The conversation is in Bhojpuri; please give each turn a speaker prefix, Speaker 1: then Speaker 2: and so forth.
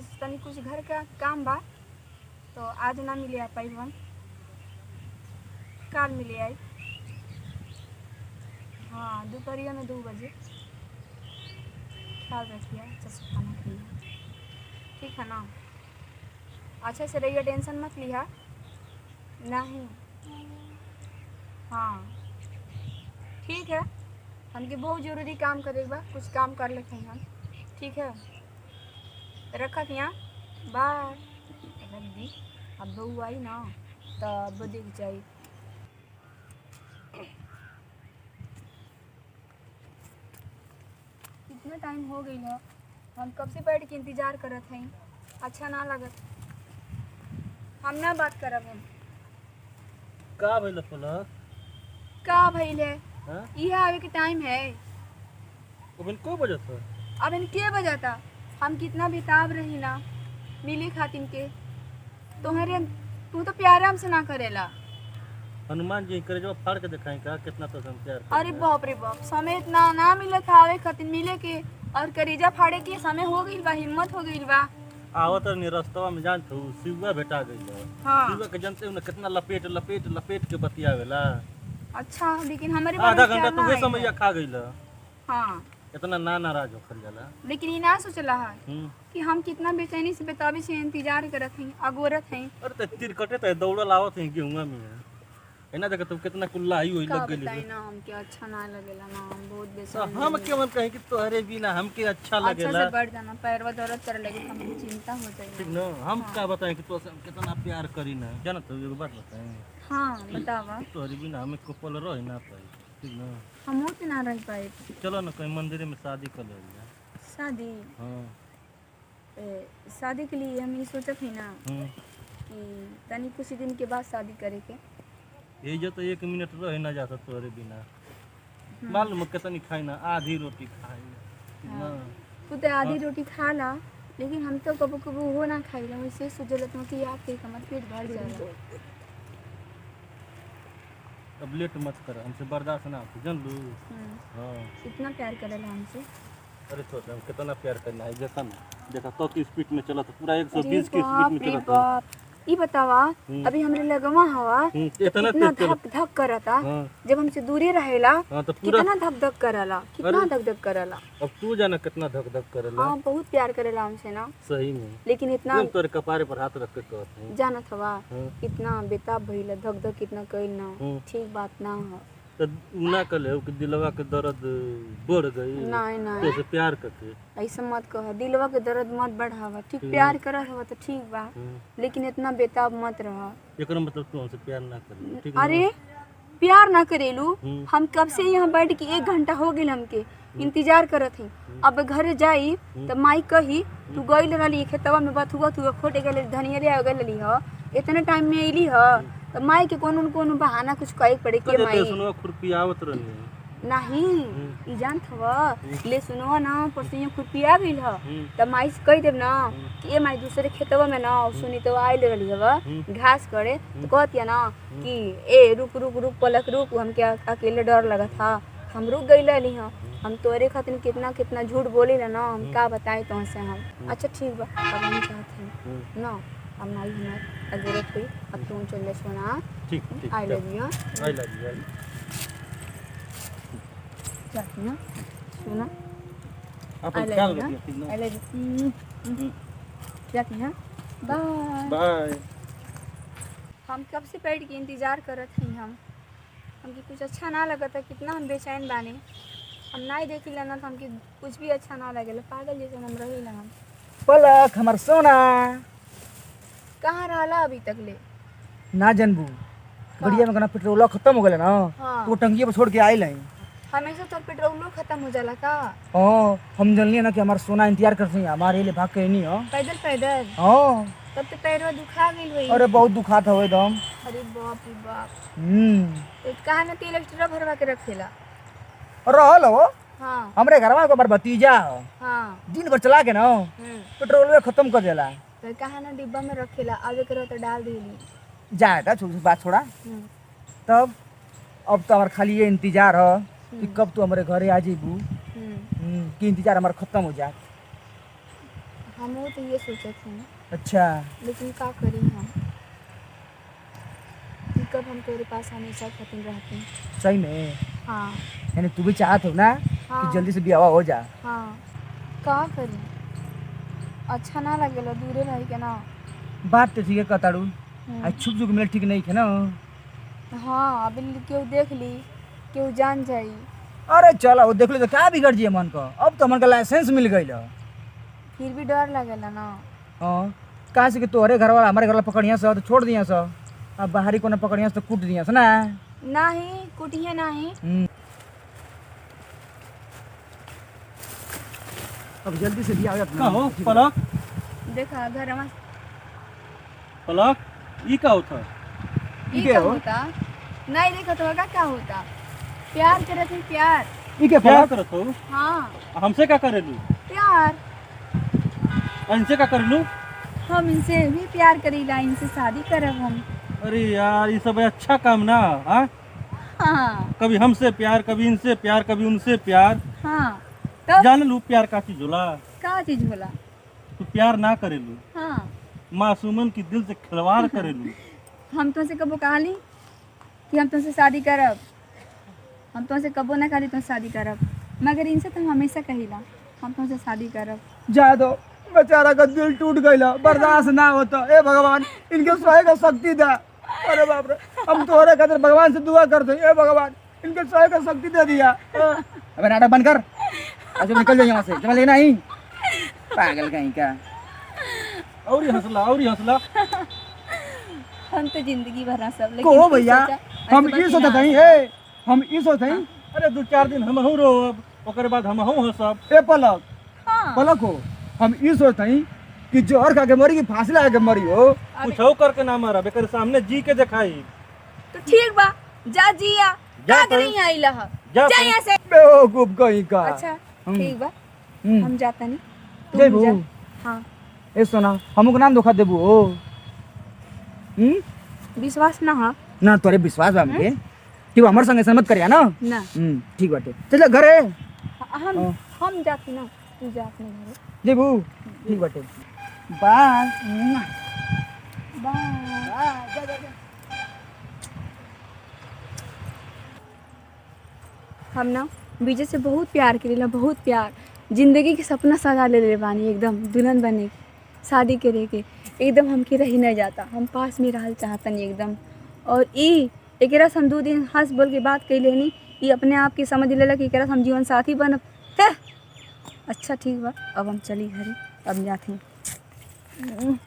Speaker 1: आज तनी कुछ घर का काम बा तो आज ना मिले आ पाई हम काल मिले आई। हाँ दोपहरिया में 2 बजे। ख्याल रखिए अच्छा से खाना खाइए ठीक है ना। अच्छा से रहिए टेंशन मत लिया। नहीं हाँ ठीक है हमके बहुत ज़रूरी काम करे बा कुछ काम कर लेते हैं हम ठीक है रखत यहाँ बाय। दी अब बहू आई ना तब देख जाई। कितना टाइम हो गई है हम कब से बैठ के इंतज़ार करत हैं। अच्छा ना लगत हम ना बात करब हम
Speaker 2: का भइल पलक
Speaker 1: का भइल है।
Speaker 2: हां
Speaker 1: यह आवे के टाइम है।
Speaker 2: अबन को बजत है
Speaker 1: अब इन के बजाता हम कितना बेताब रही ना मिले खातिन के तुम्हारे तू तो प्यार हमसे ना करेला।
Speaker 2: हनुमान जी करे जो फाड़ के दिखाई का कितना तो हम प्यार
Speaker 1: अरे बाप रे बाप समय इतना ना मिले था आवे खातिन मिले के और करेजा फाड़े के समय हो गई बा हिम्मत हो गई बा।
Speaker 2: आवत नहीं रास्ता में जान तू शिवा भेटा गई है।
Speaker 1: हाँ
Speaker 2: शिवा के जानते हो ना कितना लपेट लपेट लपेट के बतियावेला।
Speaker 1: अच्छा लेकिन हमारे
Speaker 2: आधा घंटा तो वे समय खा गईला।
Speaker 1: हाँ
Speaker 2: इतना ना नाराज होकर जाला।
Speaker 1: लेकिन ये ना सोचला है कि हम कितना बेचैनी से बेताबी से इंतजार करत हैं अगोरत हैं।
Speaker 2: अरे त तीर कटे त दौड़ल आवत है गेहुआ में एना देख तू कितना कुल्ला आई होई लग गेली।
Speaker 1: बताई ना हमके अच्छा ना लगेला ना हम बहुत बेचैन
Speaker 2: हम केवन कहे कि तोहरे बिना हमके अच्छा
Speaker 1: अच्छा
Speaker 2: लगेला।
Speaker 1: से बढ़ जाना पैरवा दर्द करे लगे तो हमको चिंता हो
Speaker 2: ठीक
Speaker 1: जाएगी।
Speaker 2: न हम का बताएं कि तो कितना प्यार करी ना जानत हो एगो बात बताएं
Speaker 1: हाँ बतावा
Speaker 2: तोहरे बिना हमें कोपल रह ना पाई ठीक न।
Speaker 1: हम तो ना रह पाए।
Speaker 2: चलो ना कहीं मंदिर में शादी कर ले जा।
Speaker 1: शादी
Speaker 2: हां
Speaker 1: शादी के लिए हम ये सोचत है ना कि तनी कुछ दिन के बाद शादी करे के।
Speaker 2: ये जो तो 1 मिनट रह ना जाता तोहरे बिना मालूम कितनी खाई ना आधी रोटी खाई ना।
Speaker 1: तू तो आधी रोटी खा ला लेकिन हम तो कबो कबो हो ना खाई ला वैसे सोचलत कि याद के हमार पेट भर जाला।
Speaker 2: अब लेट मत कर हमसे बर्दाश्त ना हो जान लू। हां
Speaker 1: इतना प्यार करेला हमसे।
Speaker 2: अरे तो हम कितना प्यार करना है देखा ना देखा तो की स्पीड में चला तो पूरा 120 की स्पीड में चला था।
Speaker 1: बाप ई बतावा अभी हमरे लगवा हवा
Speaker 2: इतना
Speaker 1: कितना
Speaker 2: तेज
Speaker 1: धक धक करता।
Speaker 2: हां
Speaker 1: जब हमसे दूरी रहेला
Speaker 2: तो पूरा
Speaker 1: कितना धक धक करला कितना धक धक करला।
Speaker 2: अब तू जाना कितना धक धक करेला।
Speaker 1: हाँ बहुत प्यार करेला हमसे ना
Speaker 2: सही में
Speaker 1: लेकिन इतना
Speaker 2: हम तोरे कपारे पर हाथ रख के कहत हूं
Speaker 1: जानत हवा कितना बेताब भइला धक धक कितना कइल ना ठीक बात ना हो।
Speaker 2: तो ना कले कि दिलवा के दर्द बढ़ गई
Speaker 1: नहीं
Speaker 2: तो
Speaker 1: नहीं
Speaker 2: से प्यार करके
Speaker 1: ऐसा मत कह दिलवा के दर्द मत बढ़ावा ठीक प्यार करत हवा तो ठीक बा लेकिन इतना बेताब मत रहा।
Speaker 2: एकर मतलब तू हमसे प्यार ना करी ठीक
Speaker 1: अरे प्यार ना करेलू हम कब से यहाँ बैठ के 1 घंटा हो गई हमके इंतजार करत हैं। अब घर जाई तो माई कही तू गई रही खेतवा में बथुआ तू खोटे गए धनिया ले गई ह इतने टाइम में अली ह तो माई के कोनो न कोनो बहाना कुछ कहे पड़े के माई
Speaker 2: सुनो खुरपी आवत रहनी
Speaker 1: नहीं ई जानत हवा ले सुनो ना परसों खुरपिया गइल ह त माई से कह देब ना कि ए माई दूसरे खेतवा में ना सुनी तो आइल रहली हवा घास करे तो कहतिया ना कि ए रुक रुक रुक पलक रुक हमके अकेले डर लगा था हम रुक गई रहली ह हम तोरे खातिर कितना कितना झूठ बोली ना हम का बताए तुमसे हम। अच्छा ठीक बा अब हम चाहते हैं ना अब नाई हमार जरूरत हुई अब तुम चल ले सोना।
Speaker 2: ठीक ठीक
Speaker 1: I love you
Speaker 2: I love you
Speaker 1: जाती ना सोना
Speaker 2: अपन ख्याल रखिए ठीक ना।
Speaker 1: आई लव यू जाती हैं बाय
Speaker 2: बाय।
Speaker 1: हम कब से बैठ के इंतजार करत हैं हमके कुछ अच्छा ना लगता कितना हम बेचैन बानी हम नहीं देखी लेना तो हमके कुछ भी अच्छा ना लगेला पागल जैसे हम रही ला। हम
Speaker 3: पलक हमार सोना
Speaker 1: कहाँ रहला अभी तक ले
Speaker 3: ना जनबू गड़िया में कना पेट्रोल खत्म हो गया ना
Speaker 1: हाँ
Speaker 3: तो टंकी पर छोड़ के आइल है।
Speaker 1: हमेशा तो पेट्रोलो खत्म हो जाला का।
Speaker 3: हाँ हम जानलिए ना कि हमार सोना इंतजार करते हैं हमारे लिए भाग के नहीं हो।
Speaker 1: पैदल पैदल
Speaker 3: हाँ
Speaker 1: तब तो पैरवा दुखा गई हुई।
Speaker 3: अरे बहुत दुखात हो एकदम।
Speaker 1: अरे बाप रे बाप
Speaker 3: हम्म
Speaker 1: तो कहा ना तेल एक्स्ट्रा भरवा के रखेला।
Speaker 3: रहल हो
Speaker 1: हाँ
Speaker 3: हमरे घरवा को भतीजा हो
Speaker 1: हाँ
Speaker 3: दिन भर चला के ना पेट्रोल खत्म कर देला
Speaker 1: तो कहा ना डिब्बा में रखेला आवे करो तो डाल देली
Speaker 3: जाएगा छोटी बात छोड़ा। तब अब तो हमार खाली ये इंतजार हो कि कब तू हमारे घरे आ जेबू कि इंतजार हमारा खत्म हो जाए।
Speaker 1: हम वो तो ये सोचे थे
Speaker 3: अच्छा
Speaker 1: लेकिन का करी हम कि कब हम तेरे पास हमेशा खातिर रहते हैं।
Speaker 3: सही में
Speaker 1: हाँ
Speaker 3: यानी तू भी चाहत हो ना
Speaker 1: हाँ
Speaker 3: कि जल्दी से ब्याह हो जा।
Speaker 1: हाँ का करी अच्छा ना लगेला दूरे रही के ना।
Speaker 3: बात तो ठीक है कताड़ू
Speaker 1: हम्म।
Speaker 3: आज छुप छुप मिले ठीक नहीं है ना।
Speaker 1: हाँ अभी केहू देख ली केहू जान जाई।
Speaker 3: अरे चलो वो देख लो तो क्या बिगड़ जिए मन का। अब तो मन का लाइसेंस मिल गई ल।
Speaker 1: फिर भी डर लगेला ना।
Speaker 3: हाँ कहाँ से कि तोहरे घर वाला हमारे घर वाला पकड़िया से तो छोड़ दिया से अब बाहरी को पकड़िया से तो कूट दिया से ना।
Speaker 1: नाही कुटिया नाही।
Speaker 3: अब जल्दी से ब्याह हो
Speaker 2: का हो पलक
Speaker 1: देखा घर में
Speaker 2: पलक ई का होता
Speaker 3: ई
Speaker 1: ये
Speaker 3: के
Speaker 1: क्या
Speaker 3: हो?
Speaker 1: होता नहीं देखा तो क्या होता प्यार करे थे प्यार।
Speaker 3: ई के
Speaker 2: क्या
Speaker 3: फलक
Speaker 2: करत हो
Speaker 1: हाँ
Speaker 2: हमसे क्या करेलू
Speaker 1: प्यार
Speaker 2: इनसे क्या करेलू
Speaker 1: हम इनसे भी प्यार करीला इनसे शादी करब हम।
Speaker 2: अरे यार ये सब अच्छा काम ना। हाँ
Speaker 1: हाँ
Speaker 2: कभी हमसे प्यार कभी इनसे प्यार कभी उनसे प्यार।
Speaker 1: हाँ तब
Speaker 2: जान लू प्यार का चीज होला।
Speaker 1: का चीज बोला।
Speaker 2: तू प्यार ना करेलू
Speaker 1: हाँ
Speaker 2: मासूमन की दिल से खिलवाड़ करेलू।
Speaker 1: हम तुमसे कबो कहली कि हम तुमसे शादी करब। हम तुमसे कबो ना कहली तुमसे शादी करब मगर इनसे तो हम हमेशा कहिला हम तुमसे शादी करब।
Speaker 3: जा दो बेचारा का दिल टूट गईला बर्दाश्त ना होता। ए भगवान इनके सहे का शक्ति दे। अरे बाप रे हम तोहरे खातिर भगवान से दुआ करते ए भगवान इनके सहे का शक्ति दे दिया। अबे नाटक बंद कर अच्छा निकल जाओ यहाँ से जमा लेना ही पागल कहीं का।
Speaker 2: और ही हंसला
Speaker 1: हम तो जिंदगी भर ना सब
Speaker 3: को भैया हम ई सोचत हई ए हम ई सोचत हई
Speaker 2: अरे 2-4 दिन हम रो ओकर बाद हम हंसब।
Speaker 3: ए पलक
Speaker 1: हाँ
Speaker 3: पलक हो हम ई सोचत हई कि जोहर खा के मरी की फांसी लगा के मरी हो।
Speaker 2: कुछ करके ना मारा बेकर सामने जी के दिखाई।
Speaker 1: तो ठीक बा जा जिया
Speaker 2: जा
Speaker 1: का
Speaker 2: तो।
Speaker 1: करी आइला ह
Speaker 2: जा
Speaker 1: जा
Speaker 2: तो।
Speaker 1: यहाँ से।
Speaker 3: बेवकूफ कहीं का।
Speaker 1: अच्छा ठीक बा
Speaker 3: हम्म।
Speaker 1: हम जाता नहीं
Speaker 3: जयबू
Speaker 1: हाँ
Speaker 3: ए सोना हमको नाम धोखा देबू हो।
Speaker 1: विश्वास ना हा
Speaker 3: ना तोरे विश्वास बा हमके ठीक बा हमारे संग ऐसा मत करिया ना।
Speaker 1: ना
Speaker 3: ठीक बाटे चल घरे
Speaker 1: हम जाती ना तू जा अपने घरे।
Speaker 3: जेबू ठीक बाटे बाय
Speaker 1: बाय। हम ना विजय से बहुत प्यार करेला बहुत प्यार जिंदगी के सपना सजा ले बानी एकदम दुल्हन बने के शादी करे के एकदम हमके रही नहीं जाता हम पास में रहल चाहतनी एकदम। और ई एकरा से हम 2 दिन हंस बोल के बात कही लेनी ये अपने आप की समझ लेला कि एकरा से हम जीवन साथी बनब है। अच्छा ठीक बा अब हम चली घरे अब जाते हैं।